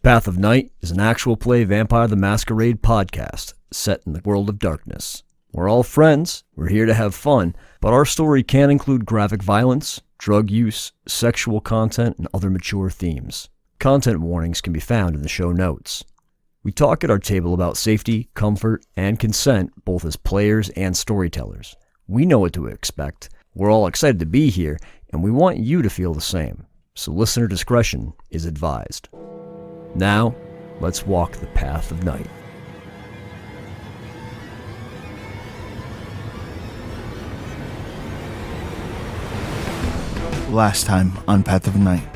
Path of Night is an actual play Vampire the Masquerade podcast set in the world of darkness. We're all friends, we're here to have fun, but our story can include graphic violence, drug use, sexual content, and other mature themes. Content warnings can be found in the show notes. We talk at our table about safety, comfort, and consent, both as players and storytellers. We know what to expect, we're all excited to be here, and we want you to feel the same, so listener discretion is advised. Now, let's walk the path of night. Last time on Path of Night,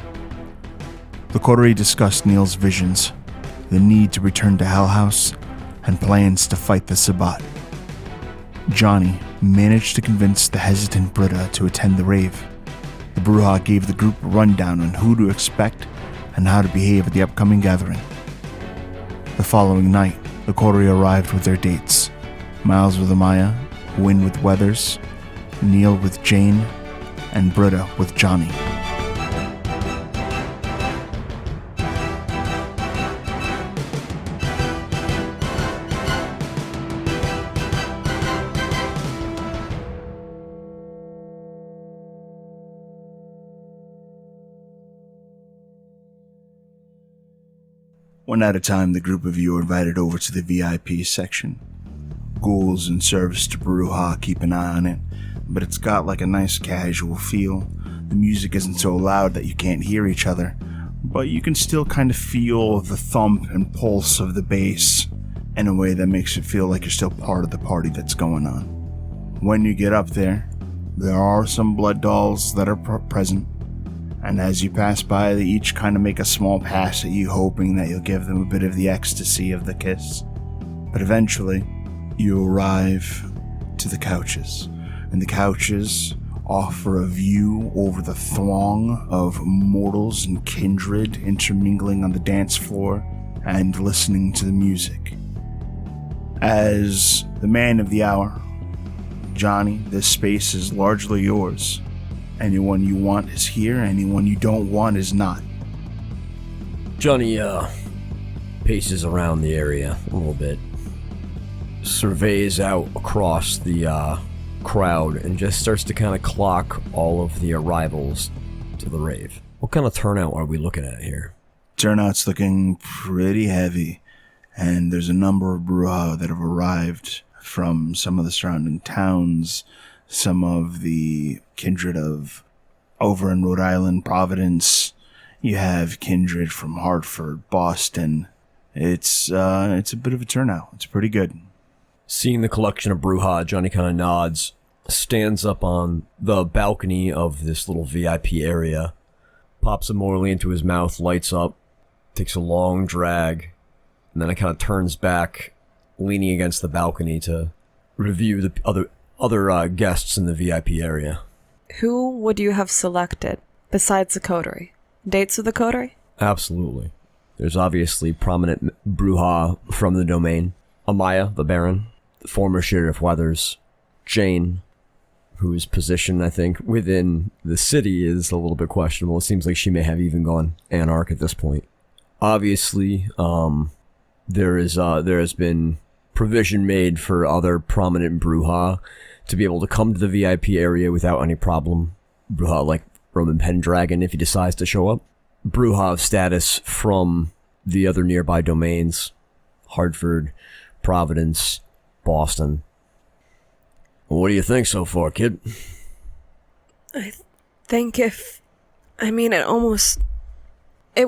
the coterie discussed Neil's visions, the need to return to Hell House, and plans to fight the Sabbat. Johnny managed to convince the hesitant Britta to attend the rave. The Brujah gave the group a rundown on who to expect and how to behave at the upcoming gathering. The following night, the coterie arrived with their dates. Miles with Amaya, Wynn with Weathers, Neil with Jane, and Britta with Johnny. One at a time, the group of you are invited over to the VIP section. Ghouls in service to Brujah keep an eye on it, but it's got like a nice casual feel. The music isn't so loud that you can't hear each other, but you can still kind of feel the thump and pulse of the bass in a way that makes it feel like you're still part of the party that's going on. When you get up there are some blood dolls that are present. And as you pass by, they each kind of make a small pass at you, hoping that you'll give them a bit of the ecstasy of the kiss. But eventually, you arrive to the couches, and the couches offer a view over the throng of mortals and kindred intermingling on the dance floor and listening to the music. As the man of the hour, Johnny, this space is largely yours. Anyone you want is here, anyone you don't want is not. Johnny, paces around the area a little bit, surveys out across the, crowd, and just starts to kind of clock all of the arrivals to the rave. What kind of turnout are we looking at here? Turnout's looking pretty heavy, and there's a number of Brujah that have arrived from some of the surrounding towns, some of the kindred of over in Rhode Island, Providence. You have kindred from Hartford, Boston. It's a bit of a turnout. It's pretty good. Seeing the collection of Brujah, Johnny kind of nods, stands up on the balcony of this little VIP area, pops a Morley into his mouth, lights up, takes a long drag, and then it kind of turns back, leaning against the balcony to review the other guests in the VIP area. Who would you have selected besides the coterie? Dates of the coterie? Absolutely. There's obviously prominent Brujah from the domain. Amaya, the Baron, the former Sheriff Weathers, Jane, whose position, I think, within the city is a little bit questionable. It seems like she may have even gone anarch at this point. Obviously, there has been provision made for other prominent Brujah to be able to come to the VIP area without any problem. Brujah like Roman Pendragon if he decides to show up. Brujah of status from the other nearby domains, Hartford, Providence, Boston. What do you think so far, kid? I think it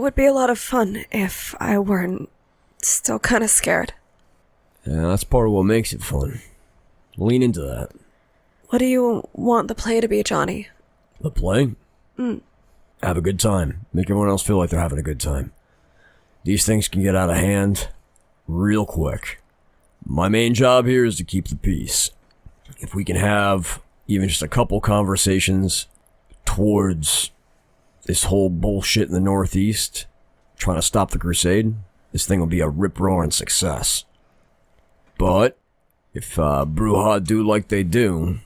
would be a lot of fun if I weren't still kind of scared. Yeah, that's part of what makes it fun. Lean into that. What do you want the play to be, Johnny? The play? Have a good time. Make everyone else feel like they're having a good time. These things can get out of hand real quick. My main job here is to keep the peace. If we can have even just a couple conversations towards this whole bullshit in the Northeast, trying to stop the crusade, this thing will be a rip-roaring success. But if Brujah do like they do,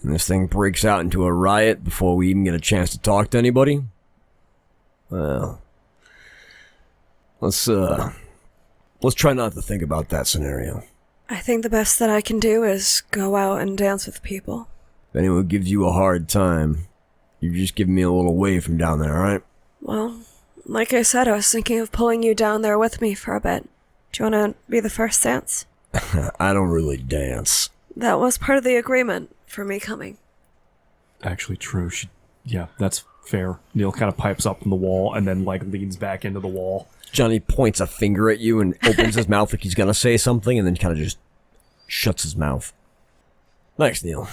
and this thing breaks out into a riot before we even get a chance to talk to anybody, well, let's try not to think about that scenario. I think the best that I can do is go out and dance with people. If anyone gives you a hard time, you just give me a little wave from down there, alright? Well, like I said, I was thinking of pulling you down there with me for a bit. Do you want to be the first dance? I don't really dance. That was part of the agreement for me coming. Actually, true. Yeah, that's fair. Neil kind of pipes up from the wall and then, like, leans back into the wall. Johnny points a finger at you and opens his mouth like he's gonna say something, and then kind of just shuts his mouth. Thanks, Neil.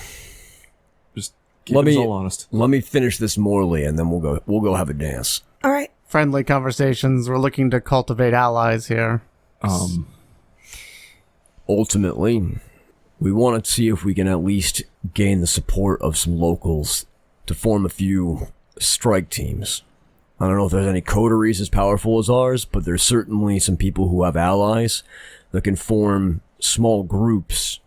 Just keep us all honest. Let me finish this morally, and then we'll go have a dance. All right. Friendly conversations. We're looking to cultivate allies here. Ultimately, we want to see if we can at least gain the support of some locals to form a few strike teams. I don't know if there's any coteries as powerful as ours, but there's certainly some people who have allies that can form small groups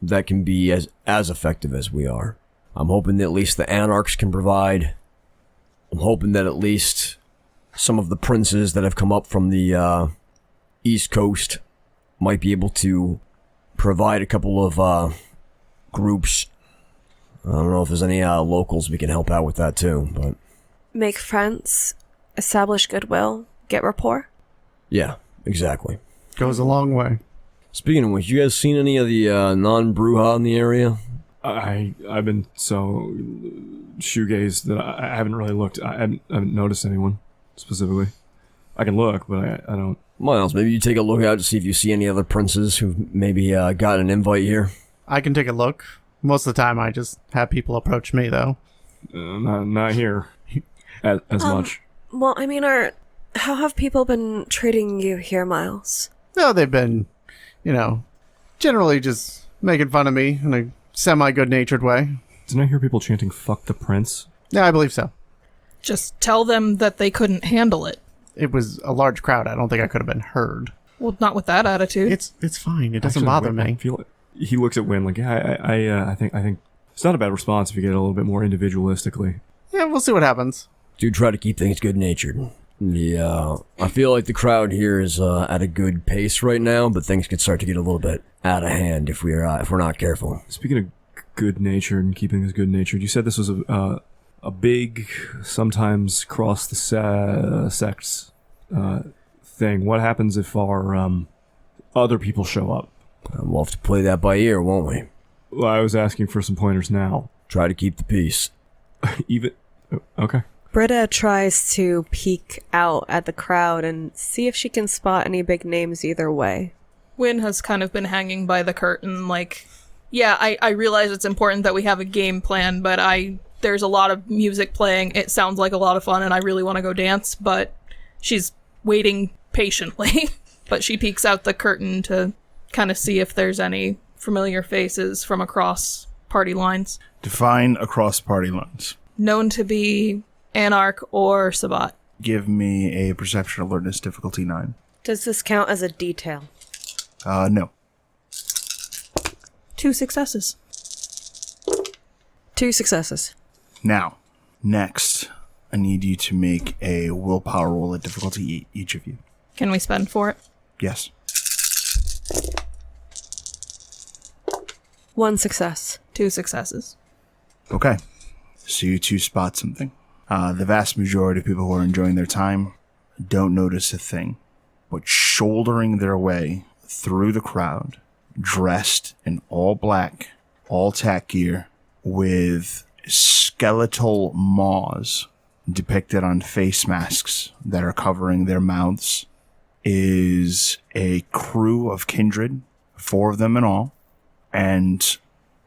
that can be as effective as we are. I'm hoping that at least the Anarchs can provide. I'm hoping that at least some of the princes that have come up from the East Coast might be able to provide a couple of groups. I don't know if there's any locals we can help out with that too, but... Make friends, establish goodwill, get rapport. Yeah, exactly. Goes a long way. Speaking of which, you guys seen any of the non-Brujah in the area? I've been so shoegazed that I haven't really looked. I haven't noticed anyone specifically. I can look, but I don't. Miles, maybe you take a look out to see if you see any other princes who maybe got an invite here. I can take a look. Most of the time, I just have people approach me, though. Not here as much. Well, I mean, how have people been treating you here, Miles? No, they've been, generally just making fun of me in a semi-good-natured way. Didn't I hear people chanting, "Fuck the prince"? Yeah, I believe so. Just tell them that they couldn't handle it. It was a large crowd. I don't think I could have been heard. Well, not with that attitude. It's fine. It doesn't Actually, bother Wynn, me. He looks at Wynn like, yeah, I think it's not a bad response if you get it a little bit more individualistically. Yeah, we'll see what happens. Do try to keep things good-natured. Yeah, I feel like the crowd here is at a good pace right now, but things could start to get a little bit out of hand if we're not careful. Speaking of good-natured and keeping things good-natured, you said this was a big, sometimes cross the sects thing. What happens if our other people show up? We'll have to play that by ear, won't we? Well, I was asking for some pointers now. Try to keep the peace. Okay. Britta tries to peek out at the crowd and see if she can spot any big names either way. Wynn has kind of been hanging by the curtain, like, yeah, I realize it's important that we have a game plan, but there's a lot of music playing, it sounds like a lot of fun, and I really want to go dance, but she's waiting patiently. But she peeks out the curtain to kind of see if there's any familiar faces from across party lines. Define across party lines. Known to be Anarch or Sabbat. Give me a perception alertness difficulty 9. Does this count as a detail? No. 2 successes. 2 successes. Now, next, I need you to make a willpower roll at difficulty each of you. Can we spend for it? Yes. 1 success. 2 successes. Okay. So you two spot something. The vast majority of people who are enjoying their time don't notice a thing. But shouldering their way through the crowd, dressed in all black, all tack gear, with skeletal maws depicted on face masks that are covering their mouths, is a crew of kindred, 4 of them in all, and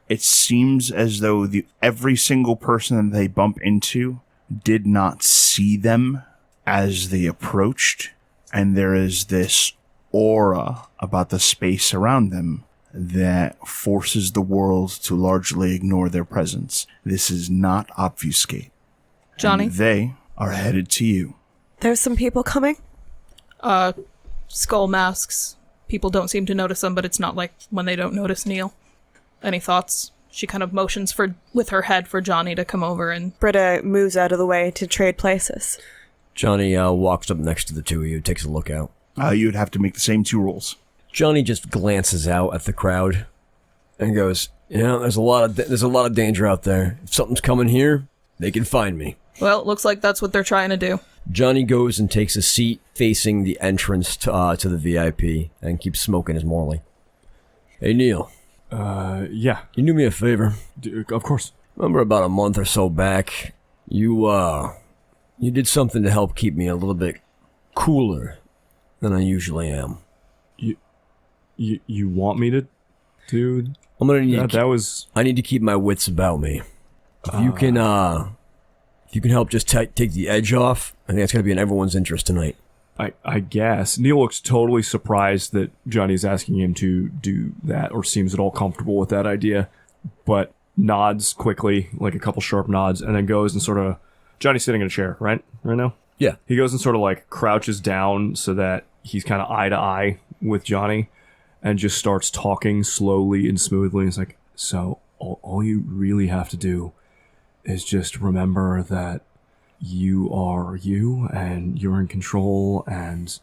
it seems as though every single person that they bump into did not see them as they approached, and there is this aura about the space around them that forces the world to largely ignore their presence. This is not obfuscate. Johnny? And they are headed to you. There's some people coming? Skull masks. People don't seem to notice them, but it's not like when they don't notice Neil. Any thoughts? She kind of motions with her head for Johnny to come over, and Britta moves out of the way to trade places. Johnny walks up next to the two of you, takes a look out. You would have to make the same 2 rolls. Johnny just glances out at the crowd and goes, there's a lot of danger out there. If something's coming here, they can find me. Well, it looks like that's what they're trying to do. Johnny goes and takes a seat facing the entrance to the VIP and keeps smoking his Morley. Hey, Neil. Yeah. You do me a favor. Of course. Remember about a month or so back, you did something to help keep me a little bit cooler than I usually am. You want me to do? I'm gonna need. I need to keep my wits about me. If you can help just take the edge off, I think that's gonna be in everyone's interest tonight. I guess. Neil looks totally surprised that Johnny's asking him to do that, or seems at all comfortable with that idea, but nods quickly, like a couple sharp nods, and then goes and sort of... Johnny's sitting in a chair, right now? Yeah. He goes and sort of like crouches down so that he's kind of eye to eye with Johnny, and just starts talking slowly and smoothly. It's like, so all you really have to do is just remember that you are you, and you're in control, and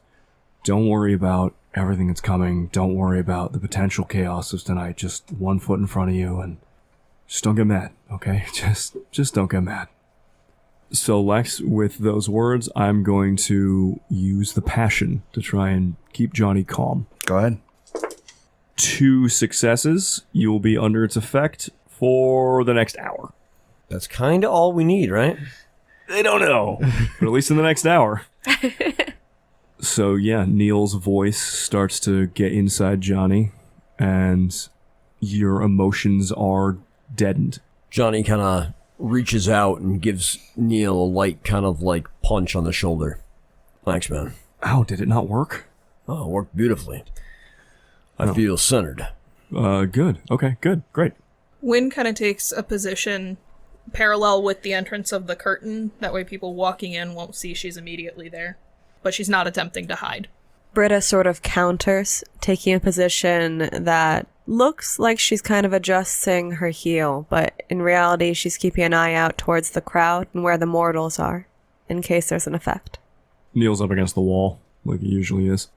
don't worry about everything that's coming. Don't worry about the potential chaos of tonight. Just 1 foot in front of you, and just don't get mad, okay? Just don't get mad. So, Lex, with those words, I'm going to use the passion to try and keep Johnny calm. Go ahead. 2 successes. You'll be under its effect for the next hour. That's kind of all we need, right? They don't know, but at least in the next hour. So, yeah, Neil's voice starts to get inside Johnny, and your emotions are deadened. Johnny kind of reaches out and gives Neil a light kind of like punch on the shoulder. Thanks, man. Ow, did it not work? Oh, it worked beautifully. I feel centered. Good. Okay, good. Great. Wynn kind of takes a position parallel with the entrance of the curtain. That way people walking in won't see she's immediately there. But she's not attempting to hide. Britta sort of counters, taking a position that looks like she's kind of adjusting her heel, but in reality she's keeping an eye out towards the crowd and where the mortals are, in case there's an effect. Neil's up against the wall, like he usually is.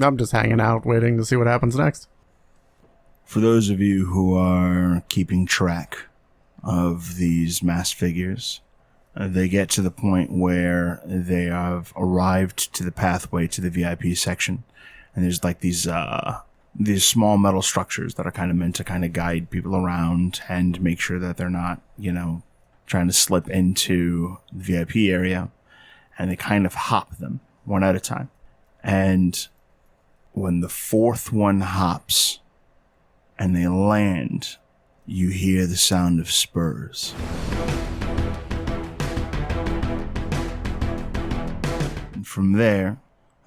I'm just hanging out, waiting to see what happens next. For those of you who are keeping track of these masked figures, they get to the point where they have arrived to the pathway to the VIP section, and there's like these small metal structures that are kind of meant to kind of guide people around and make sure that they're not, trying to slip into the VIP area, and they kind of hop them one at a time. And when the 4th one hops and they land, you hear the sound of spurs. And from there,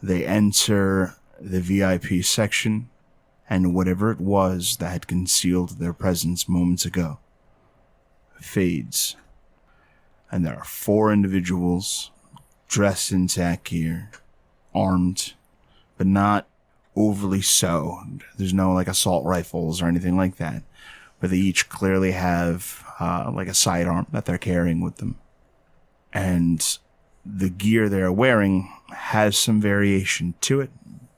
they enter the VIP section, and whatever it was that had concealed their presence moments ago fades. And there are 4 individuals dressed in tack gear, armed, but not overly so. There's no like assault rifles or anything like that, but they each clearly have like a sidearm that they're carrying with them. And the gear they're wearing has some variation to it,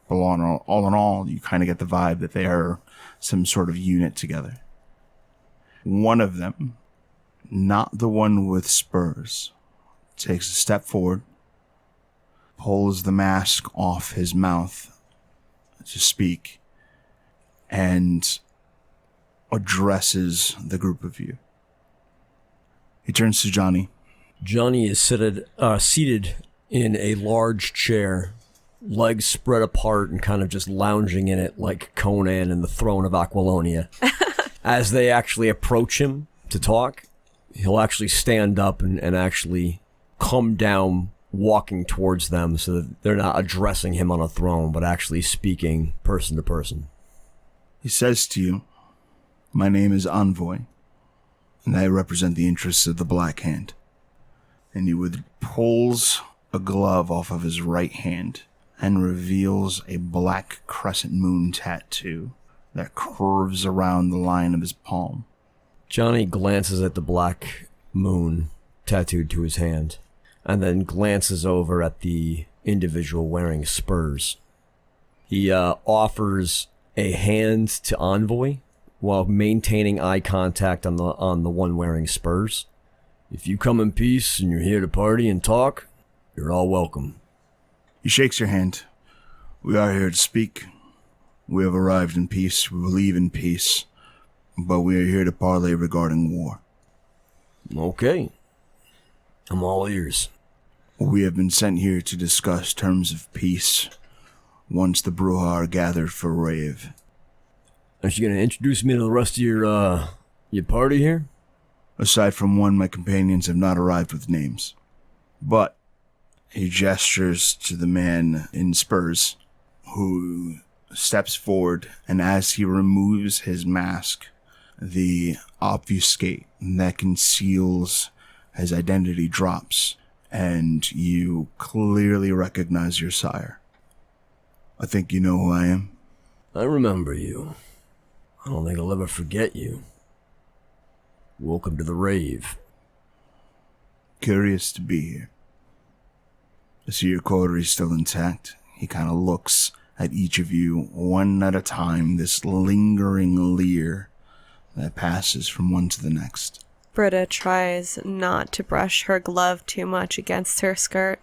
but all in all, you kind of get the vibe that they are some sort of unit together. One of them, not the one with spurs, takes a step forward, pulls the mask off his mouth to speak, and addresses the group of you. He turns to Johnny. Johnny is seated in a large chair, legs spread apart and kind of just lounging in it like Conan in the throne of Aquilonia. As they actually approach him to talk, he'll actually stand up and actually come down, walking towards them so that they're not addressing him on a throne, but actually speaking person to person. He says to you, "My name is Envoy, and I represent the interests of the Black Hand." And he pulls a glove off of his right hand and reveals a black crescent moon tattoo that curves around the line of his palm. Johnny glances at the black moon tattooed to his hand, and then glances over at the individual wearing spurs. He offers a hand to Envoy while maintaining eye contact on the one wearing spurs. If you come in peace and you're here to party and talk, you're all welcome. He shakes your hand. We are here to speak. We have arrived in peace. We will leave in peace. But we are here to parley regarding war. Okay. I'm all ears. We have been sent here to discuss terms of peace once the Brujah are gathered for rave. Are you going to introduce me to the rest of your party here? Aside from one, my companions have not arrived with names. But he gestures to the man in spurs, who steps forward, and as he removes his mask, the obfuscate that conceals his identity drops, and you clearly recognize your sire. I think you know who I am. I remember you. I don't think I'll ever forget you. Welcome to the rave. Curious to be here. I see your coterie still intact. He kind of looks at each of you one at a time, this lingering leer that passes from one to the next. Britta tries not to brush her glove too much against her skirt,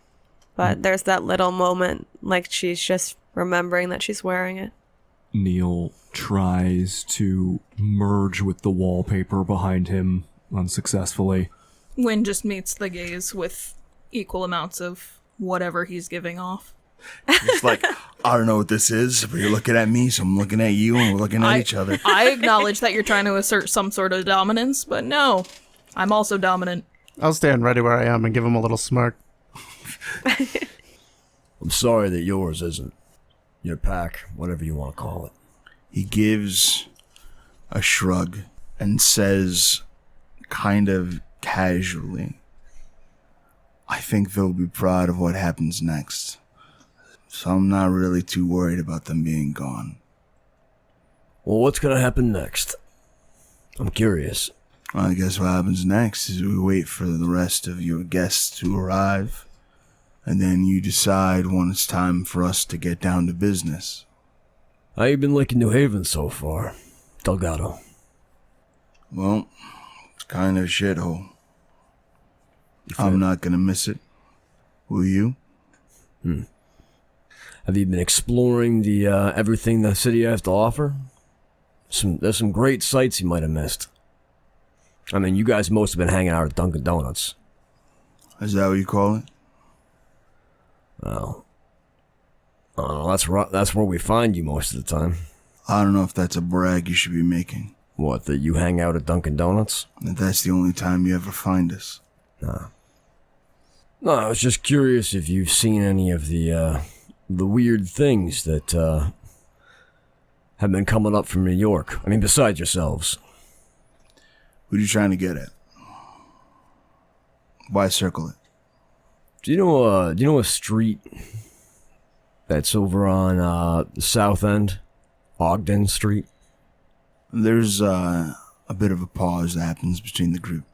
but there's that little moment like she's just remembering that she's wearing it. Neil tries to merge with the wallpaper behind him unsuccessfully. Wynn just meets the gaze with equal amounts of whatever he's giving off. It's like, I don't know what this is, but you're looking at me, so I'm looking at you, and we're looking at each other. I acknowledge that you're trying to assert some sort of dominance, but no, I'm also dominant. I'll stand ready where I am and give him a little smirk. I'm sorry that yours isn't. Your pack, whatever you want to call it. He gives a shrug and says, kind of casually, I think they'll be proud of what happens next. So I'm not really too worried about them being gone. Well, what's going to happen next? I'm curious. Well, I guess what happens next is we wait for the rest of your guests to arrive, and then you decide when it's time for us to get down to business. How you been liking New Haven so far, Delgado? Well, it's kind of a shithole. I'm not gonna miss it. Will you? Have you been exploring the everything the city has to offer? There's some great sights you might have missed. I mean, you guys must have been hanging out at Dunkin' Donuts. Is that what you call it? Well, that's where we find you most of the time. I don't know if that's a brag you should be making. What, that you hang out at Dunkin' Donuts? That that's the only time you ever find us. No, I was just curious if you've seen any of the weird things that have been coming up from New York. I mean, besides yourselves. What are you trying to get at? Why circle it? Do you know a street that's over on the south end? Ogden Street? There's a bit of a pause that happens between the group,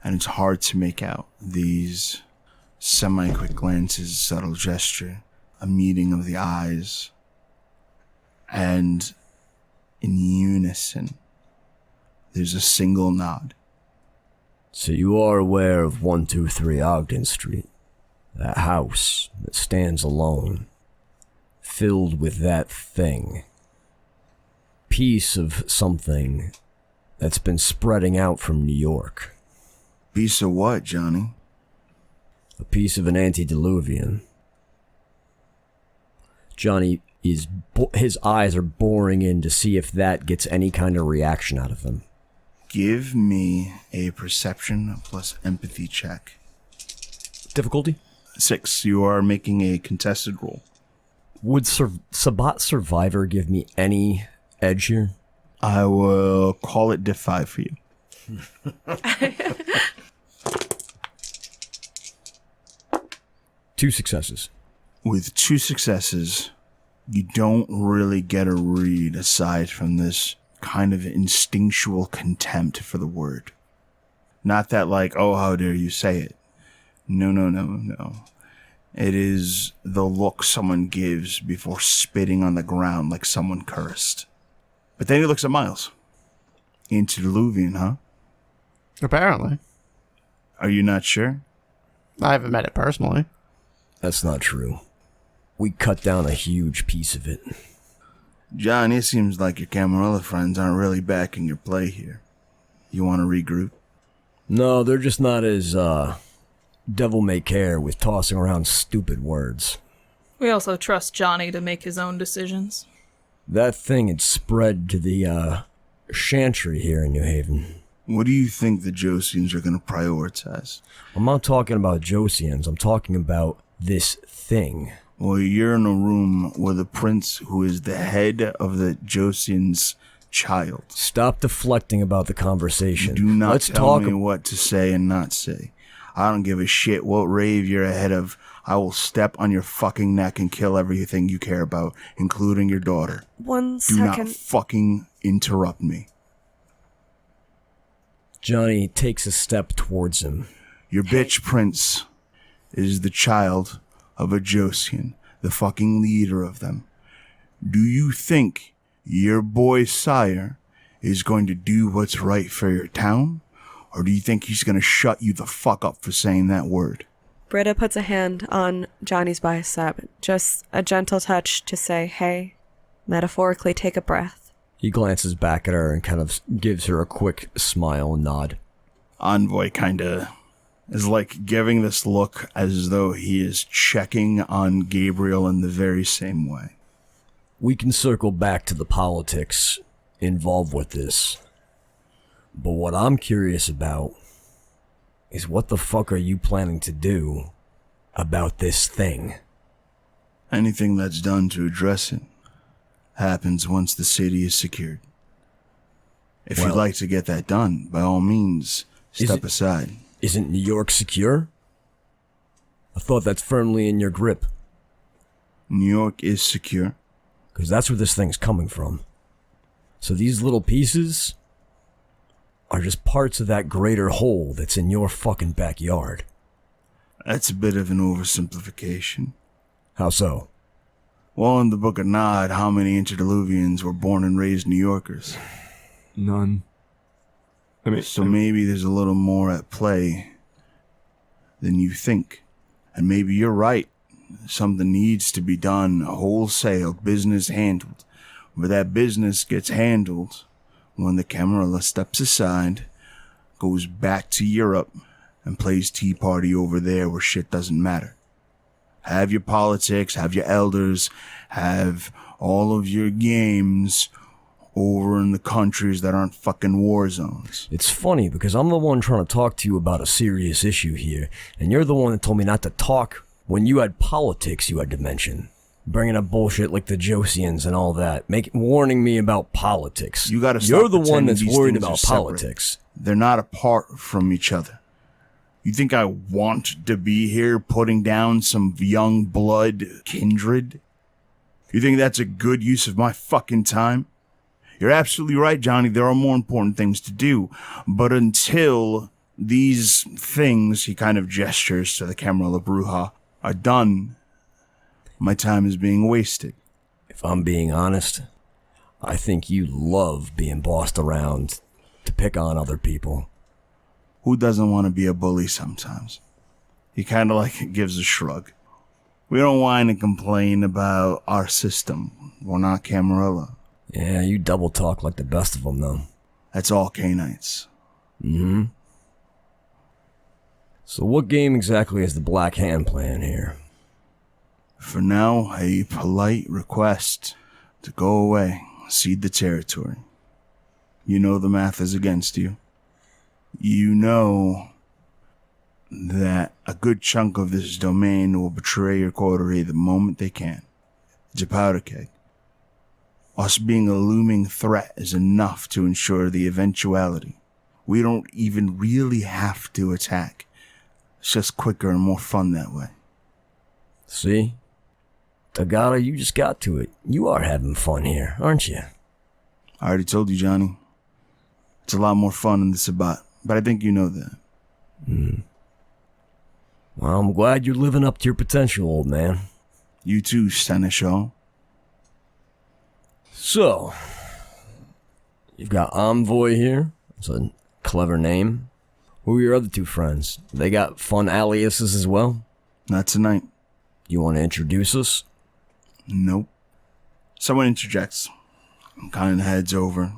and it's hard to make out. These semi-quick glances, subtle gesture, a meeting of the eyes, and in unison, there's a single nod. So you are aware of 123 Ogden Street, that house that stands alone, filled with that thing. Piece of something that's been spreading out from New York. Piece of what, Johnny? A piece of an antediluvian. Johnny his eyes are boring in to see if that gets any kind of reaction out of him. Give me a perception plus empathy check. Difficulty? 6. You are making a contested roll. Would Sabat Survivor give me any edge here? I will call it diff 5 for you. 2 successes. With 2 successes, you don't really get a read aside from this kind of instinctual contempt for the word. Not that like, oh, how dare you say it. No. It is the look someone gives before spitting on the ground like someone cursed. But then he looks at Miles. Antediluvian, huh? Apparently. Are you not sure? I haven't met it personally. That's not true. We cut down a huge piece of it. John, it seems like your Camarilla friends aren't really backing your play here. You want to regroup? No, they're just not as, devil-may-care with tossing around stupid words. We also trust Johnny to make his own decisions. That thing had spread to the, chantry here in New Haven. What do you think the Josians are going to prioritize? I'm not talking about Josians, I'm talking about this thing. Well, you're in a room with a prince who is the head of the Josians' child. Stop deflecting about the conversation. Do not Let's tell talk me what to say and not say. I don't give a shit what rave you're ahead of. I will step on your fucking neck and kill everything you care about, including your daughter. One Do second. not fucking interrupt me. Johnny takes a step towards him. Your bitch prince is the child of a Josian, the fucking leader of them. Do you think your boy's sire is going to do what's right for your town? Or do you think he's going to shut you the fuck up for saying that word? Britta puts a hand on Johnny's bicep, just a gentle touch to say, hey, metaphorically take a breath. He glances back at her and kind of gives her a quick smile and nod. Envoy kinda is like giving this look as though he is checking on Gabriel in the very same way. We can circle back to the politics involved with this. But what I'm curious about is what the fuck are you planning to do about this thing? Anything that's done to address it happens once the city is secured. If you'd like to get that done, by all means, step aside. Isn't New York secure? I thought that's firmly in your grip. New York is secure. Because that's where this thing's coming from. So these little pieces are just parts of that greater whole that's in your fucking backyard. That's a bit of an oversimplification. How so? Well, in the Book of Nod, how many antediluvians were born and raised New Yorkers? None. So maybe there's a little more at play than you think. And maybe you're right. Something needs to be done, wholesale, business handled. But that business gets handled when the Camarilla steps aside, goes back to Europe, and plays Tea Party over there where shit doesn't matter. Have your politics, have your elders, have all of your games over in the countries that aren't fucking war zones. It's funny because I'm the one trying to talk to you about a serious issue here, and you're the one that told me not to talk when you had politics you had to mention. Bringing up bullshit like the Josians and all that, warning me about politics. You gotta stop You're the one pretending that's these worried things are about separate. politics. They're not apart from each other. You think I want to be here putting down some young blood kindred? You think that's a good use of my fucking time? You're absolutely right, Johnny. There are more important things to do. But until these things, he kind of gestures to the Camarilla Brujah, are done, my time is being wasted. If I'm being honest, I think you love being bossed around to pick on other people. Who doesn't want to be a bully sometimes? He kind of like gives a shrug. We don't whine and complain about our system. We're not Camarilla. Yeah, you double talk like the best of them, though. That's all Canaanites. Mm-hmm. So what game exactly is the Black Hand playing here? For now, a polite request to go away, cede the territory. You know the math is against you. You know that a good chunk of this domain will betray your coterie the moment they can. It's a powder keg. Us being a looming threat is enough to ensure the eventuality. We don't even really have to attack. It's just quicker and more fun that way. See? Tagada, you just got to it. You are having fun here, aren't you? I already told you, Johnny. It's a lot more fun in the Sabbat, but I think you know that. Well, I'm glad you're living up to your potential, old man. You too, Seneschal. So, you've got Envoy here. It's a clever name. Who are your other two friends? They got fun aliases as well? Not tonight. You want to introduce us? Nope. Someone interjects, kind of heads over,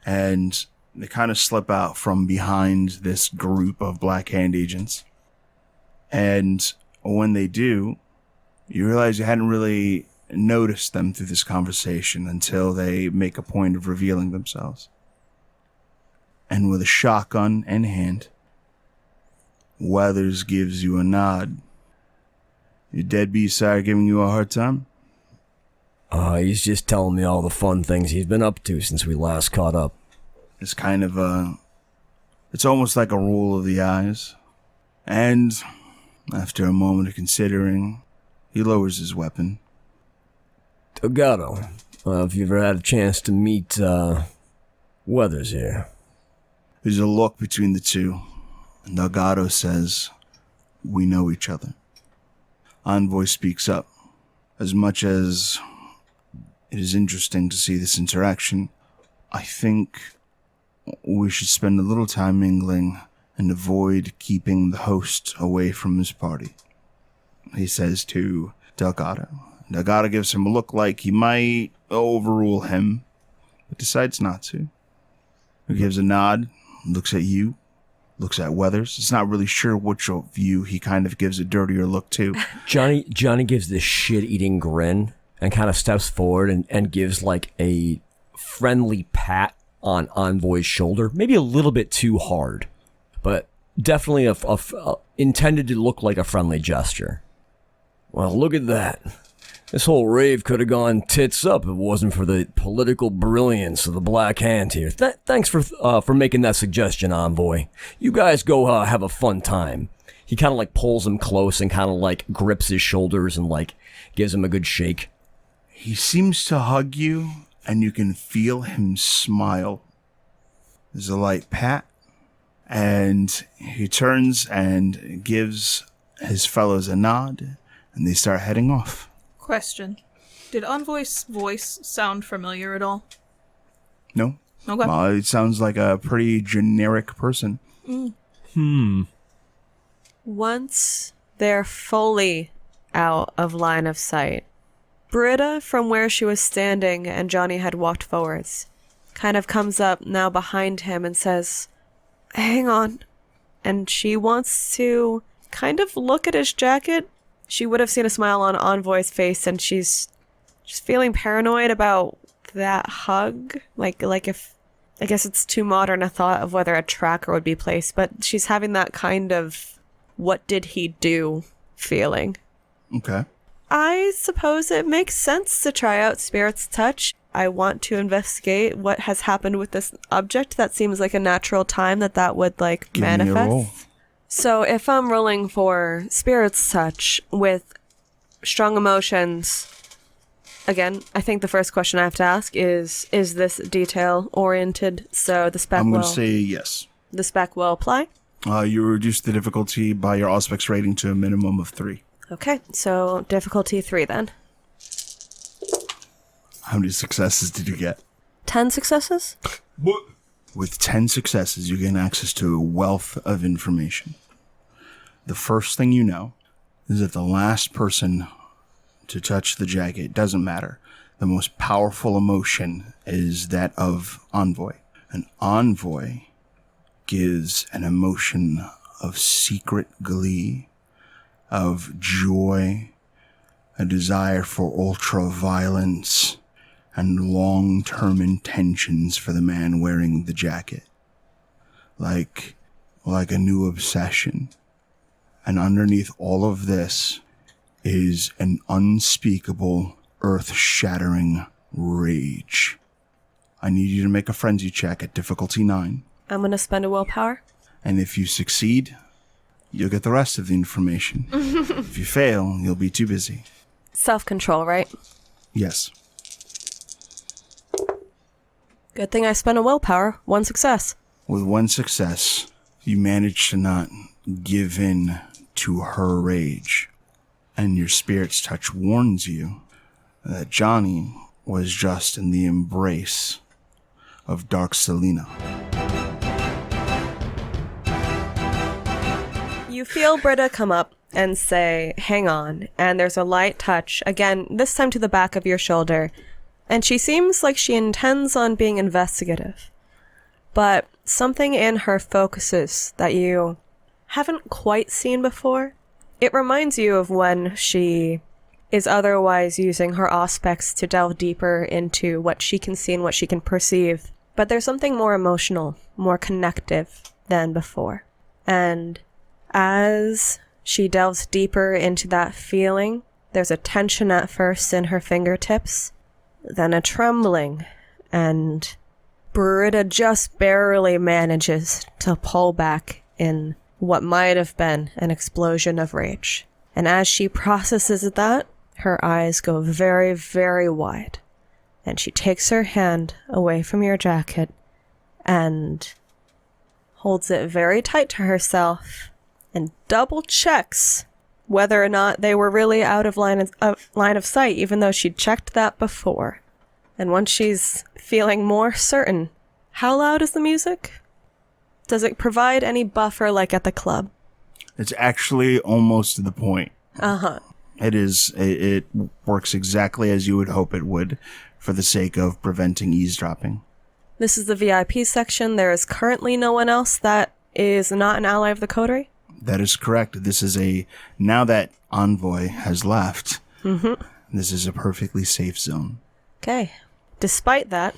and they kind of slip out from behind this group of Black Hand agents. And when they do, you realize you hadn't really noticed them through this conversation until they make a point of revealing themselves. And with a shotgun in hand, Weathers gives you a nod. Your deadbeat sire giving you a hard time? He's just telling me all the fun things he's been up to since we last caught up. It's kind of it's almost like a roll of the eyes. And after a moment of considering, he lowers his weapon. Delgado, if you've ever had a chance to meet, Weathers here. There's a look between the two, and Delgado says, "We know each other." Envoy speaks up. As much as it is interesting to see this interaction, I think we should spend a little time mingling and avoid keeping the host away from his party, he says to Delgado. Delgado gives him a look like he might overrule him, but decides not to. He gives a nod, looks at you, looks at Weathers. It's not really sure which of you he kind of gives a dirtier look to. Johnny gives this shit-eating grin and kind of steps forward and gives like a friendly pat on Envoy's shoulder. Maybe a little bit too hard, but definitely intended to look like a friendly gesture. Well, look at that. This whole rave could have gone tits up if it wasn't for the political brilliance of the Black Hand here. Thanks for making that suggestion, Envoy. You guys go have a fun time. He kind of like pulls him close and kind of like grips his shoulders and like gives him a good shake. He seems to hug you, and you can feel him smile. There's a light pat, and he turns and gives his fellows a nod, and they start heading off. Question. Did Envoy's voice sound familiar at all? No? Okay. It sounds like a pretty generic person. Once they're fully out of line of sight, Britta, from where she was standing and Johnny had walked forwards, kind of comes up now behind him and says, "Hang on." And she wants to kind of look at his jacket. She would have seen a smile on Envoy's face, and she's just feeling paranoid about that hug. Like if, I guess it's too modern a thought of whether a tracker would be placed, but she's having that kind of what did he do feeling. Okay. I suppose it makes sense to try out Spirit's Touch. I want to investigate what has happened with this object. That seems like a natural time that would like Give me a roll. manifest. So if I'm rolling for Spirit's Touch with strong emotions, again, I think the first question I have to ask is this detail oriented? So the spec I'm going will to say yes. the spec will apply. You reduce the difficulty by your Auspex rating to a minimum of 3. Okay, so difficulty 3 then. How many successes did you get? 10 successes? With 10 successes, you gain access to a wealth of information. The first thing you know is that the last person to touch the jacket doesn't matter. The most powerful emotion is that of Envoy. An Envoy gives an emotion of secret glee, of joy, a desire for ultra-violence, and long-term intentions for the man wearing the jacket. Like a new obsession. And underneath all of this is an unspeakable, earth-shattering rage. I need you to make a frenzy check at difficulty 9. I'm going to spend a willpower. And if you succeed, you'll get the rest of the information. If you fail, you'll be too busy. Self-control, right? Yes. Good thing I spent a willpower. 1 success. With 1 success, you manage to not give in to her rage, and your spirit's touch warns you that Johnny was just in the embrace of Dark Selena. You feel Britta come up and say, hang on, and there's a light touch, again, this time to the back of your shoulder, and she seems like she intends on being investigative. But something in her focuses that you haven't quite seen before. It reminds you of when she is otherwise using her aspects to delve deeper into what she can see and what she can perceive. But there's something more emotional, more connective than before. And as she delves deeper into that feeling, there's a tension at first in her fingertips, then a trembling, and Britta just barely manages to pull back in what might have been an explosion of rage. And as she processes that, her eyes go very, very wide. And she takes her hand away from your jacket and holds it very tight to herself and double checks whether or not they were really out of line of sight, even though she'd checked that before. And once she's feeling more certain, how loud is the music? Does it provide any buffer like at the club? It's actually almost to the point. Uh-huh. It works exactly as you would hope it would for the sake of preventing eavesdropping. This is the VIP section. There is currently no one else that is not an ally of the coterie? That is correct. This is now that Envoy has left, This is a perfectly safe zone. Okay. Despite that,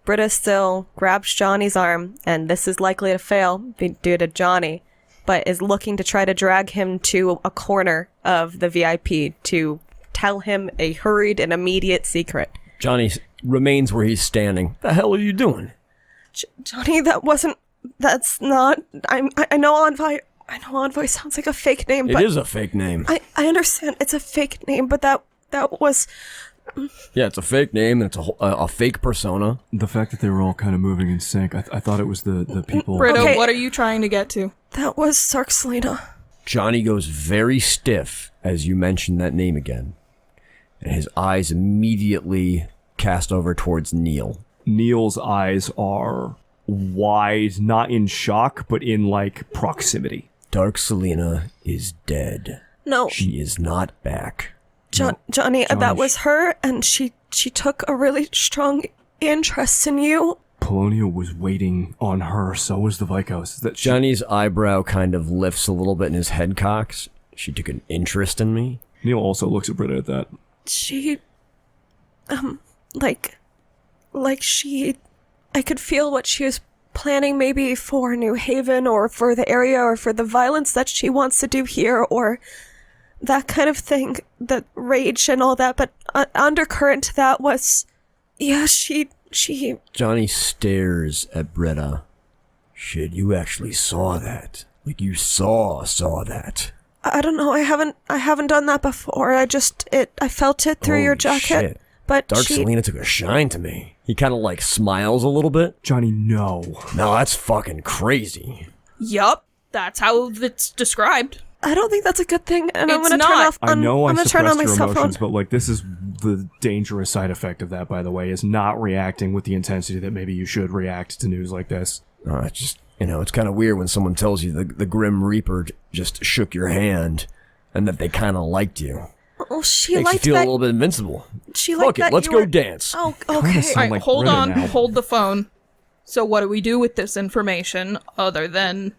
Britta still grabs Johnny's arm, and this is likely to fail due to Johnny, but is looking to try to drag him to a corner of the VIP to tell him a hurried and immediate secret. Johnny remains where he's standing. The hell are you doing? Johnny, that's not, I know Envoy sounds like a fake name, but It is a fake name. I understand it's a fake name, but that was... Yeah, it's a fake name, and it's a fake persona. The fact that they were all kind of moving in sync, I thought it was the people... Britta, Okay. what are you trying to get to? That was Sarkselina. Johnny goes very stiff as you mention that name again, and his eyes immediately cast over towards Neil. Neil's eyes are wide, not in shock, but in, like, proximity. Dark Selena is dead. No, She is not back. Johnny, that was her, and she took a really strong interest in you. Polonial was waiting on her, so was the Vikos. Johnny's eyebrow kind of lifts a little bit and his head cocks. She took an interest in me. Neil also looks at Britta at that. She, I could feel what she was planning maybe for New Haven or for the area or for the violence that she wants to do here or that kind of thing, the rage and all that, but undercurrent to that was, yeah, she... Johnny stares at Britta. Shit, you actually saw that. Like you saw that. I don't know, I haven't done that before, I felt it through your Holy jacket, shit. but Dark she... Selena took a shine to me. He kind of like smiles a little bit. Johnny, no. No, that's fucking crazy. Yup, that's how it's described. I don't think that's a good thing, and I'm It's gonna not. turn off. I know I'm I gonna turn on suppressed my your cell phone. emotions, but like this is the dangerous side effect of that, by the way, is not reacting with the intensity that maybe you should react to news like this. It's just, it's kind of weird when someone tells you the Grim Reaper just shook your hand and that they kind of liked you. Oh, she Makes you liked feel that. a little bit invincible. She liked Fuck that. it, let's you go were- dance. Oh, Kinda okay. sound Alright, like hold Britta on, now. hold the phone. So what do we do with this information other than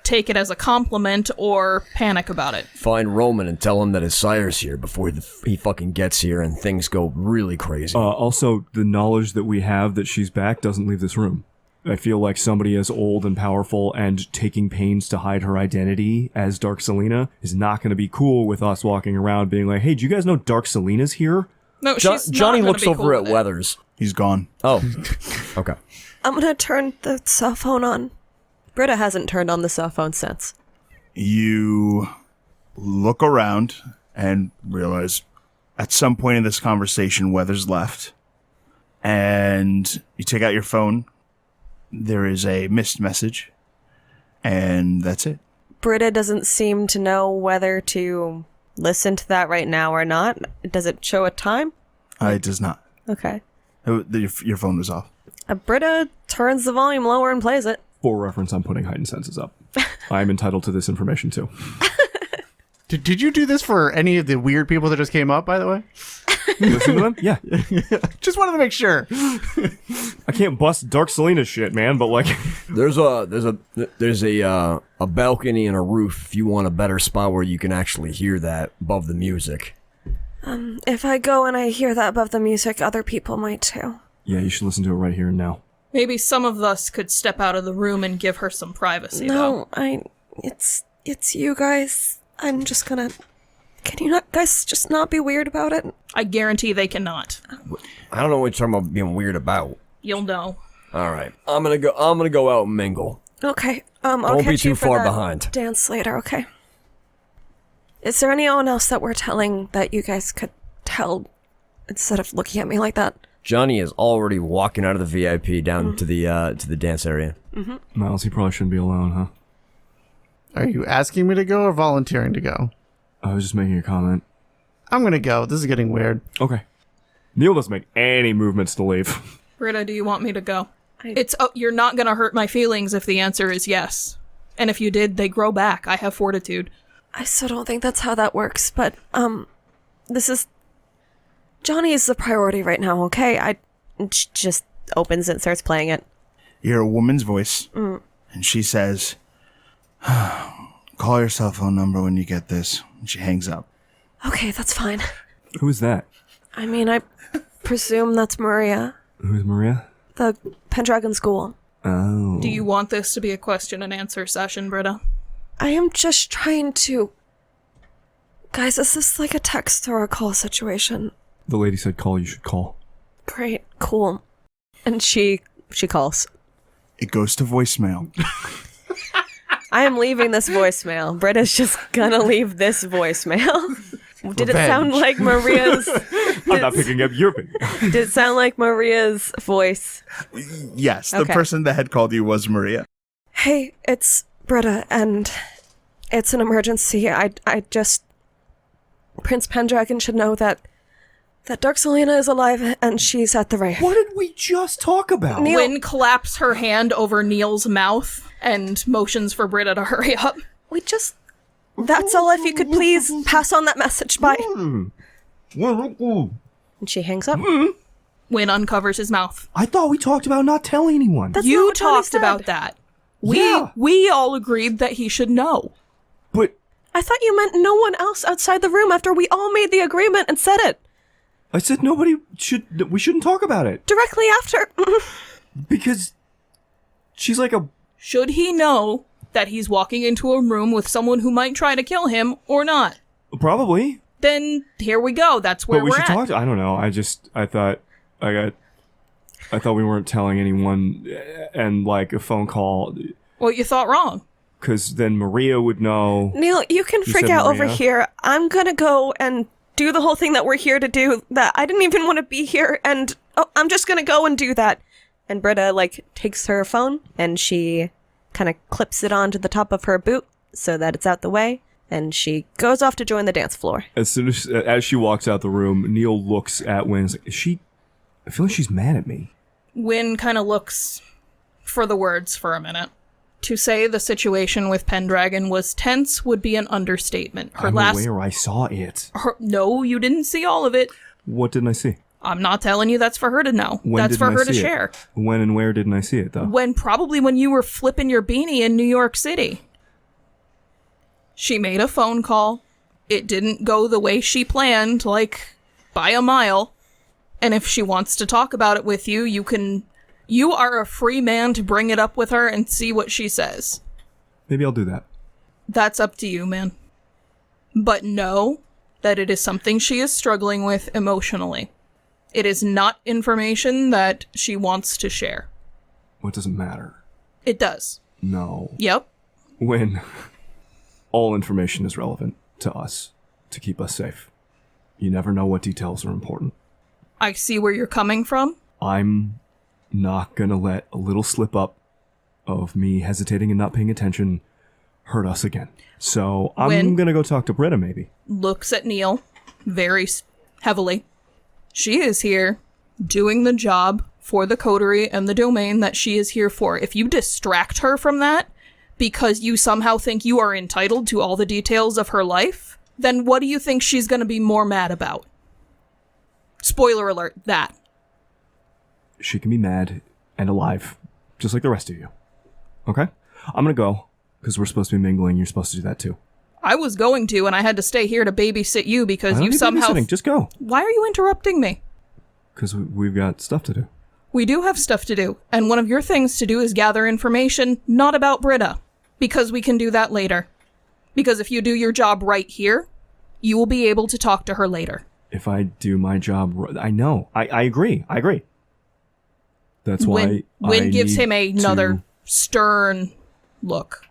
take it as a compliment or panic about it? Find Roman and tell him that his sire's here before he fucking gets here and things go really crazy. Also, the knowledge that we have that she's back doesn't leave this room. I feel like somebody as old and powerful and taking pains to hide her identity as Dark Selena is not going to be cool with us walking around being like, hey, do you guys know Dark Selena's here? No, she's Johnny not gonna looks be over cool at with it. Weathers. He's gone. Oh, okay. I'm gonna turn the cell phone on. Britta hasn't turned on the cell phone since. You look around and realize at some point in this conversation, Weathers left. And you take out your phone. There is a missed message. And that's it. Britta doesn't seem to know whether to listen to that right now or not. Does it show a time? It does not. Okay. Your phone was off. Britta turns the volume lower and plays it. For reference, I'm putting heightened senses up. I'm entitled to this information too. Did you do this for any of the weird people that just came up, by the way? Listen to them? Yeah. Just wanted to make sure. I can't bust Dark Selena's shit, man, but like... There's a balcony and a roof if you want a better spot where you can actually hear that above the music. If I go and I hear that above the music, other people might too. Yeah, you should listen to it right here and now. Maybe some of us could step out of the room and give her some privacy, though. No, it's you guys. I'm just gonna... Can you not guys just not be weird about it? I guarantee they cannot. I don't know what you're talking about being weird about. You'll know. All right, I'm gonna go out and mingle. Okay, I'll Don't be catch you too for far that behind. dance later, okay? Is there anyone else that we're telling that you guys could tell instead of looking at me like that? Johnny is already walking out of the VIP down to the dance area. Miles, he probably shouldn't be alone, huh? Are you asking me to go or volunteering to go? I was just making a comment. I'm gonna go. This is getting weird. Okay. Neil doesn't make any movements to leave. Britta, do you want me to go? You're not gonna hurt my feelings if the answer is yes. And if you did, they grow back. I have fortitude. I still don't think that's how that works, but, Johnny is the priority right now, okay? She just opens it and starts playing it. You hear a woman's voice, and she says, call your cell phone number when you get this. And she hangs up. Okay, that's fine. Who is that? I mean, I presume that's Maria, Who's Maria? the Pendragon School. Oh. Do you want this to be a question and answer session, Britta? I am just trying to... Guys, is this like a text or a call situation? The lady said call, you should call. Great, cool. And she calls. It goes to voicemail. I am leaving this voicemail. Britta's just gonna leave this voicemail. Did it sound like Maria's... I'm not picking up your picking. Did it sound like Maria's voice? Yes, the Okay. person that had called you was Maria. Hey, it's Britta, and it's an emergency. I just... Prince Pendragon should know that Dark Selena is alive and she's at the rave. What did we just talk about? Neil- Wynn claps her hand over Neil's mouth and motions for Britta to hurry up. That's all. If you could please pass on that message. Bye. And she hangs up. Wynn uncovers his mouth. I thought we talked about not telling anyone. That's not You what Johnny talked said. about that. Yeah. We all agreed that he should know. But I thought you meant no one else outside the room after we all made the agreement and said it. I said we shouldn't talk about it. Directly after. Because she's like a... Should he know that he's walking into a room with someone who might try to kill him or not? Probably. Then here we go. That's where But we we're should at. talk to... I don't know. I thought we weren't telling anyone and like a phone call. Well, you thought wrong. Because then Maria would know. Neil, you can You freak said out over Maria? here. I'm gonna go and do the whole thing that we're here to do. That I didn't even want to be here, and I'm just gonna go and do that. And Britta, takes her phone and she kind of clips it onto the top of her boot so that it's out the way. And she goes off to join the dance floor. As soon as she walks out the room, Neil looks at Wynn and is like, I feel like she's mad at me. Wynn kind of looks for the words for a minute. To say the situation with Pendragon was tense would be an understatement. I'm aware I saw it. No, you didn't see all of it. What didn't I see? I'm not telling you that's for her to know. When That's didn't for I her to see it? share. When and where didn't I see it, though? Probably when you were flipping your beanie in New York City. She made a phone call. It didn't go the way she planned, by a mile. And if she wants to talk about it with you, you are a free man to bring it up with her and see what she says. Maybe I'll do that. That's up to you, man. But know that it is something she is struggling with emotionally. It is not information that she wants to share. What does it matter? It does. No. Yep. When all information is relevant to us to keep us safe. You never know what details are important. I see where you're coming from. I'm not gonna let a little slip up of me hesitating and not paying attention hurt us again. So I'm Wynn going to go talk to Britta, maybe. looks at Neil very heavily. She is here doing the job for the coterie and the domain that she is here for. If you distract her from that because you somehow think you are entitled to all the details of her life, then what do you think she's going to be more mad about? Spoiler alert, that. She can be mad and alive, just like the rest of you. Okay? I'm going to go, because we're supposed to be mingling. You're supposed to do that too. I was going to, and I had to stay here to babysit you because you somehow... Just go. Why are you interrupting me? Because we've got stuff to do. We do have stuff to do, and one of your things to do is gather information not about Britta, because we can do that later. Because if you do your job right here, you will be able to talk to her later. If I do my job, I know. I agree. That's why Wynn gives him to another stern look.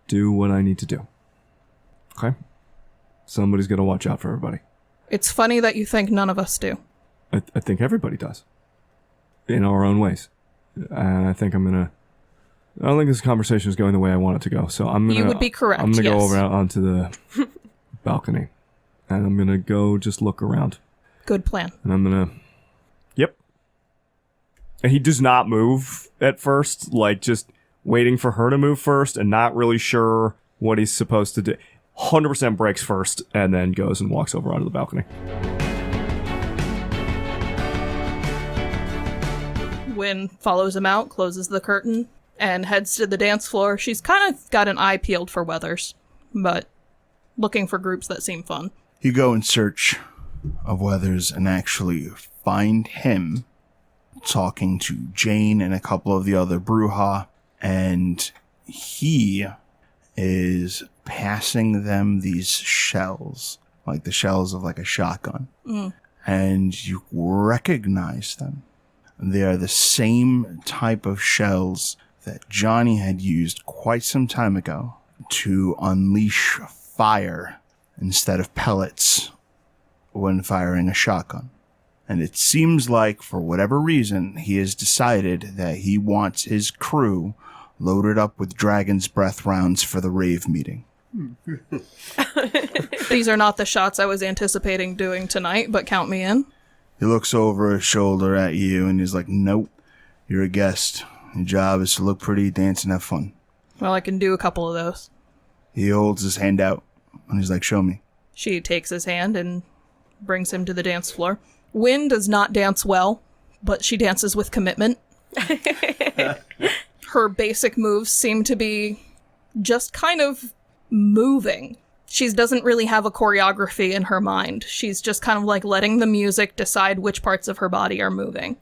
do what I need to do. Okay? Somebody's got to watch out for everybody. It's funny that you think none of us do. I think everybody does. In our own ways. And I think I don't think this conversation is going the way I want it to go. So You would be correct, I'm going to go yes. over onto the balcony. And I'm going to go just look around. Good plan. And I'm going to... Yep. And he does not move at first. Like, just waiting for her to move first and not really sure what he's supposed to do. 100% breaks first and then goes and walks over onto the balcony. Wynn follows him out, closes the curtain, and heads to the dance floor. She's kind of got an eye peeled for Weathers, but looking for groups that seem fun. You go in search of Weathers and actually find him talking to Jane and a couple of the other Brujah, and he is passing them these shells, like the shells of like a shotgun. And you recognize them. They are the same type of shells that Johnny had used quite some time ago to unleash fire instead of pellets when firing a shotgun. And it seems like, for whatever reason, he has decided that he wants his crew loaded up with Dragon's Breath rounds for the rave meeting. These are not the shots I was anticipating doing tonight, but count me in. He looks over his shoulder at you and he's like, nope, you're a guest. Your job is to look pretty, dance, and have fun. Well, I can do a couple of those. He holds his hand out and he's like, show me. She takes his hand and brings him to the dance floor. Wynn does not dance well, but she dances with commitment. Her basic moves seem to be just kind of moving. She doesn't really have a choreography in her mind. She's just kind of like letting the music decide which parts of her body are moving.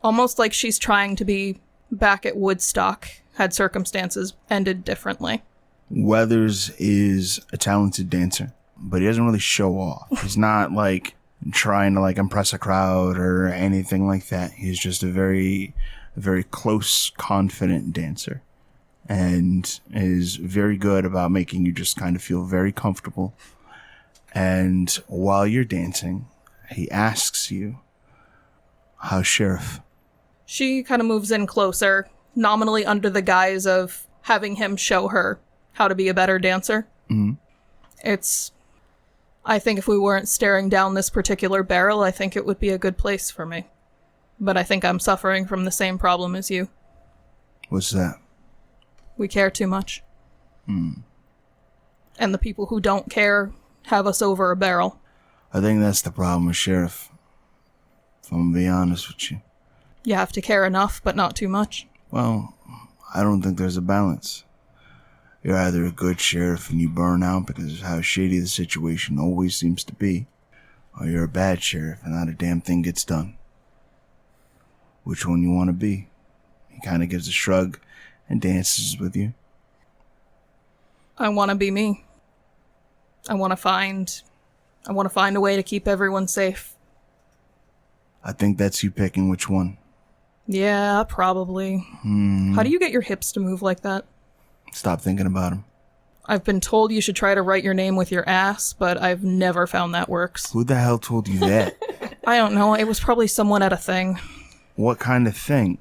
Almost like she's trying to be back at Woodstock, had circumstances ended differently. Weathers is a talented dancer, but he doesn't really show off. He's not like trying to like impress a crowd or anything like that. He's just a very, very close, confident dancer. And is very good about making you just kind of feel very comfortable. And while you're dancing, he asks you, how's Sheriff? She kind of moves in closer, nominally under the guise of having him show her how to be a better dancer. I think if we weren't staring down this particular barrel, I think it would be a good place for me. But I think I'm suffering from the same problem as you. What's that? We care too much. And the people who don't care have us over a barrel. I think that's the problem with Sheriff. If I'm gonna be honest with you. You have to care enough, but not too much. Well, I don't think there's a balance. You're either a good sheriff and you burn out because of how shady the situation always seems to be, or you're a bad sheriff and not a damn thing gets done. Which one you want to be? He kind of gives a shrug and dances with you. I want to be me. I want to find a way to keep everyone safe. I think that's you picking which one. Yeah, probably. How do you get your hips to move like that? Stop thinking about him. I've been told you should try to write your name with your ass, but I've never found that works. Who the hell told you that? I don't know. It was probably someone at a thing. What kind of thing?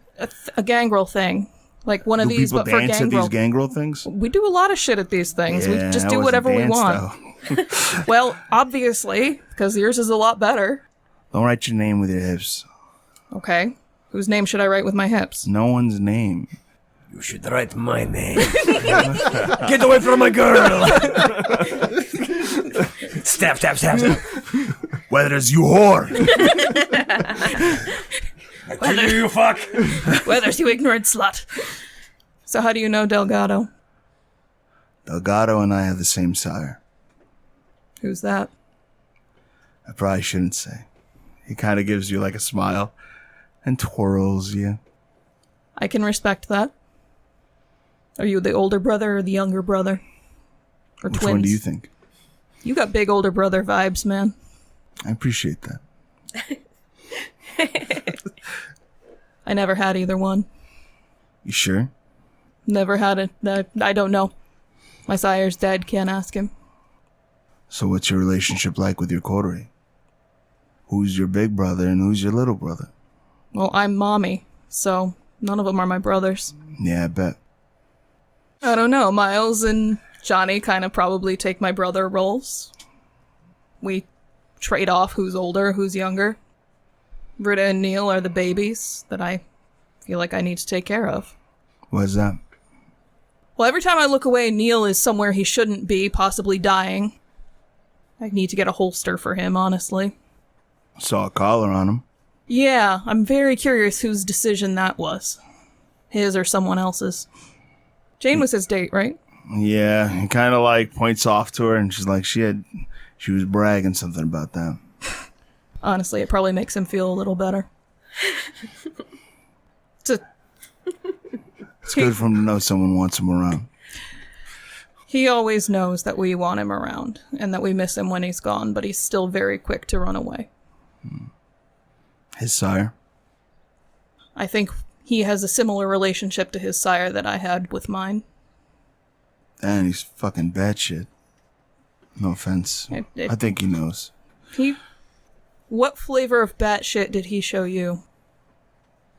A gangrel thing. Like one of Do these, people but for dance at these gangrel. gangrel things? We do a lot of shit at these things. Yeah, we just I do wasn't whatever we dance, want. though. Well, obviously, because yours is a lot better. Don't write your name with your hips. Okay. Whose name should I write with my hips? No one's name. You should write my name. Get away from my girl! Stab, stab, stab, stab. Weathers, you whore! You fuck! Weathers, you ignorant slut. So how do you know Delgado? Delgado and I have the same sire. Who's that? I probably shouldn't say. He kind of gives you like a smile and twirls you. I can respect that. Are you the older brother or the younger brother? Or Which twins? one do you think? You got big older brother vibes, man. I appreciate that. I never had either one. You sure? Never had it. I don't know. My sire's dead, can't ask him. So what's your relationship like with your coterie? Who's your big brother and who's your little brother? Well, I'm mommy, so none of them are my brothers. Yeah, I bet. I don't know. Miles and Johnny kind of probably take my brother roles. We trade off who's older, who's younger. Britta and Neil are the babies that I feel like I need to take care of. What's that? Well, every time I look away, Neil is somewhere he shouldn't be, possibly dying. I need to get a holster for him, honestly. Saw a collar on him. Yeah, I'm very curious whose decision that was. His or someone else's. Jane was his date, right? Yeah, he kind of like points off to her and she's like, she was bragging something about that. Honestly, it probably makes him feel a little better. It's good for him to know someone wants him around. He always knows that we want him around and that we miss him when he's gone, but he's still very quick to run away. His sire? I think he has a similar relationship to his sire that I had with mine. And he's fucking batshit. No offense. I think he knows. What flavor of batshit did he show you?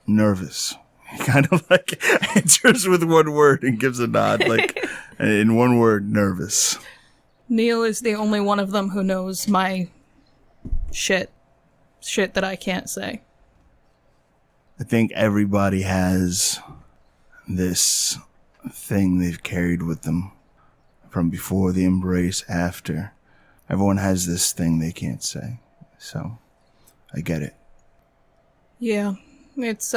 Nervous. He kind of like answers with one word and gives a nod, like in one word, nervous. Neil is the only one of them who knows my shit that I can't say. I think everybody has this thing they've carried with them from before the embrace, after. Everyone has this thing they can't say. So, I get it. Yeah, it's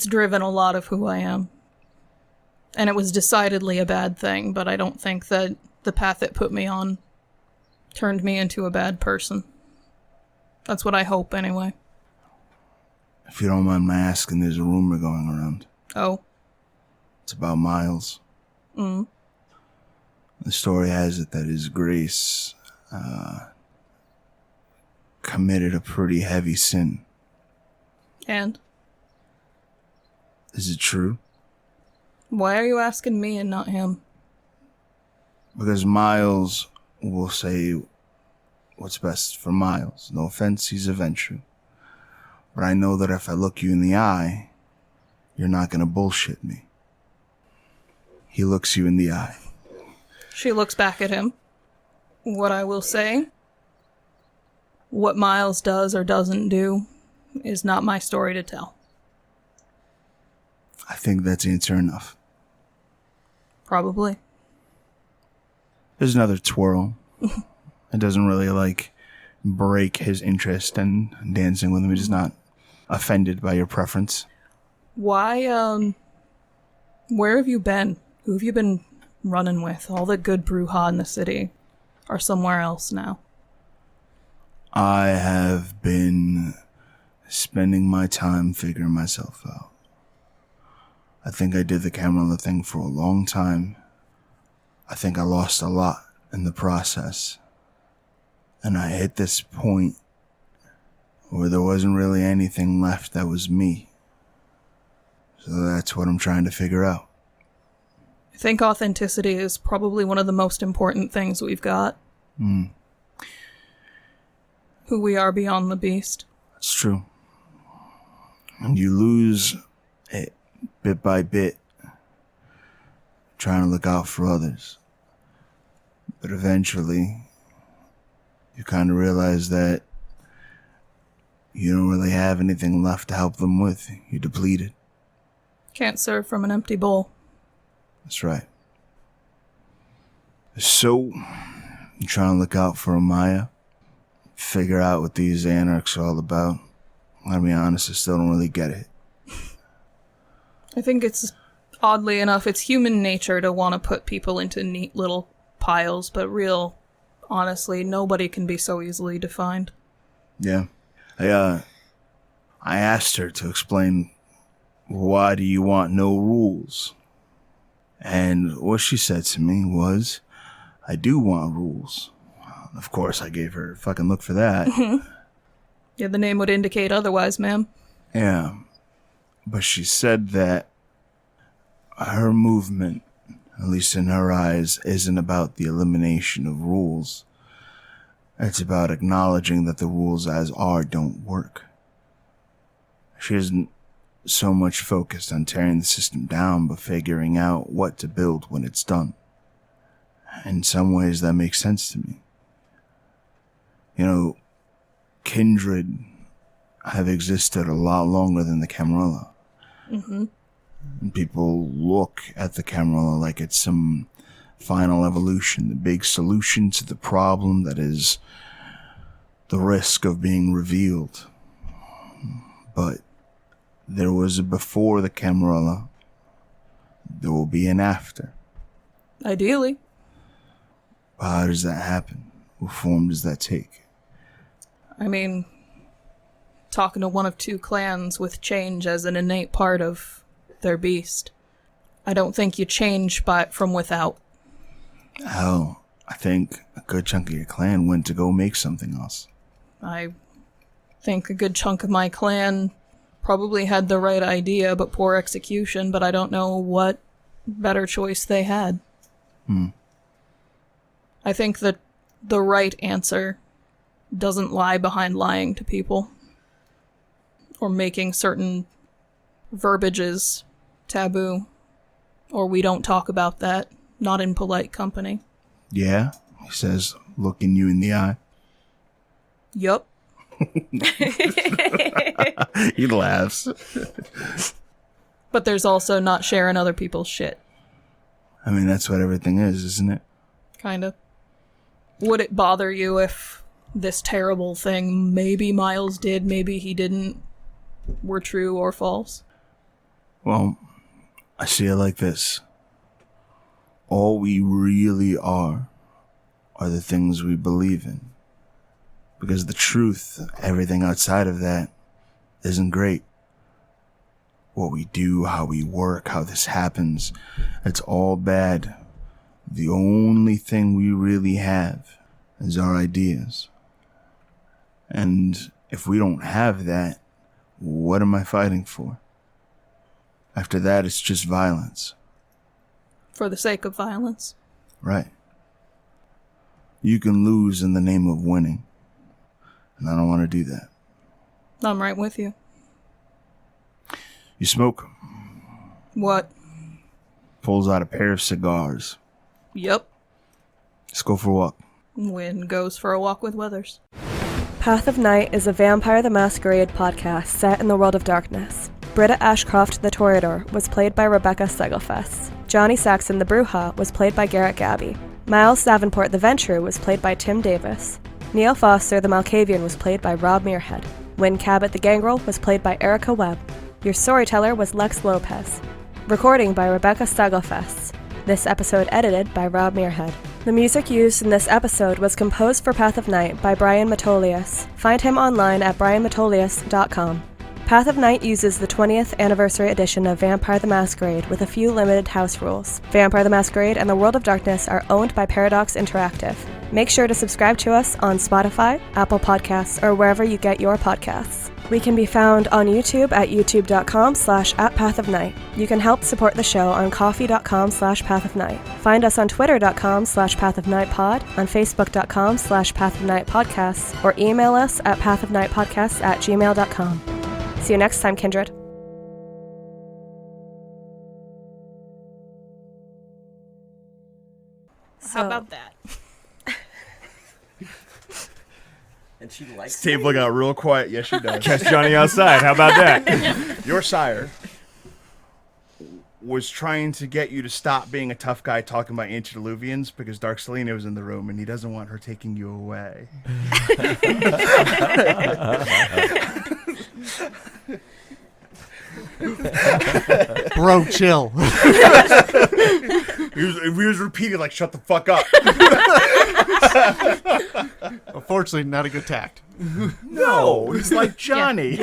driven a lot of who I am. And it was decidedly a bad thing, but I don't think that the path it put me on turned me into a bad person. That's what I hope, anyway. If you don't mind my asking, there's a rumor going around. Oh? It's about Miles. Mm. The story has it that his grace committed a pretty heavy sin. And? Is it true? Why are you asking me and not him? Because Miles will say what's best for Miles. No offense, he's a Ventru. But I know that if I look you in the eye, you're not gonna bullshit me. He looks you in the eye. She looks back at him. What I will say, what Miles does or doesn't do is not my story to tell. I think that's answer enough. Probably. There's another twirl. It doesn't really, like, break his interest in dancing with him. He's not offended by your preference. Why, where have you been? Who have you been running with? All the good Brujah in the city are somewhere else now. I have been spending my time figuring myself out. I think I did the Cameron thing for a long time. I think I lost a lot in the process. And I hit this point where there wasn't really anything left that was me. So that's what I'm trying to figure out. I think authenticity is probably one of the most important things we've got. Who we are beyond the beast. It's true. And you lose it bit by bit, trying to look out for others. But eventually, you kind of realize that you don't really have anything left to help them with. You're depleted. Can't serve from an empty bowl. That's right. So, you're trying to look out for Amaya, figure out what these anarchs are all about. I'll be honest, I still don't really get it. I think it's, oddly enough, it's human nature to want to put people into neat little piles, but honestly, nobody can be so easily defined. Yeah. I asked her to explain, why do you want no rules? And what she said to me was, I do want rules. Of course, I gave her a fucking look for that. Yeah, the name would indicate otherwise, ma'am. Yeah. But she said that her movement, at least in her eyes, isn't about the elimination of rules. It's about acknowledging that the rules as are don't work. She isn't so much focused on tearing the system down, but figuring out what to build when it's done. In some ways, that makes sense to me. You know, kindred have existed a lot longer than the Camarilla. Mm-hmm. And people look at the Camarilla like it's some final evolution, the big solution to the problem that is the risk of being revealed. But there was a before the Camarilla. There will be an after. Ideally. How does that happen? What form does that take? I mean, talking to one of two clans with change as an innate part of their beast. I don't think you change from without. Hell, I think a good chunk of your clan went to go make something else. I think a good chunk of my clan probably had the right idea, but poor execution, but I don't know what better choice they had. I think that the right answer doesn't lie behind lying to people or making certain verbiages taboo, or we don't talk about that, not in polite company. Yeah, he says, looking you in the eye. Yup. He laughs. But there's also not sharing other people's shit. I mean, that's what everything is, isn't it? Kinda. Would it bother you if this terrible thing maybe Miles did, maybe he didn't, were true or false? Well, I see it like this. All we really are the things we believe in. Because the truth, everything outside of that, isn't great. What we do, how we work, how this happens, it's all bad. The only thing we really have is our ideas. And if we don't have that, what am I fighting for? After that, it's just violence. For the sake of violence. Right. You can lose in the name of winning. And I don't want to do that. I'm right with you. You smoke? What? Pulls out a pair of cigars. Yup. Let's go for a walk. Wynn goes for a walk with Weathers. Path of Night is a Vampire the Masquerade podcast set in the world of darkness. Britta Ashcroft the Toreador was played by Rebecca Steigelfest. Johnny Saxon the Brujah was played by Garrett Gabbey. Miles Davenport the Venture was played by Tim Davis. Neil Foster the Malkavian was played by Rob Muirhead. Wynn Cabot the Gangrel was played by Erika Webb. Your storyteller was Lex Lopez. Recording by Rebecca Steigelfest. This episode edited by Rob Muirhead. The music used in this episode was composed for Path of Night by Brian Metolious. Find him online at brianmetolious.com. Path of Night uses the 20th anniversary edition of Vampire the Masquerade with a few limited house rules. Vampire the Masquerade and the World of Darkness are owned by Paradox Interactive. Make sure to subscribe to us on Spotify, Apple Podcasts, or wherever you get your podcasts. We can be found on YouTube at youtube.com/@pathofnight. You can help support the show on coffee.com/pathofnight. Find us on twitter.com/pathofnightpod, on facebook.com/pathofnightpodcasts, or email us at pathofnightpodcasts@gmail.com. See you next time, kindred. How about that? And she likes Table got real quiet. Yes, she does. Catch Johnny outside. How about that? Your sire was trying to get you to stop being a tough guy talking about antediluvians because Dark Selena was in the room and he doesn't want her taking you away. Bro, chill. He was repeating like, shut the fuck up. Unfortunately, not a good tact. No, he's like Johnny.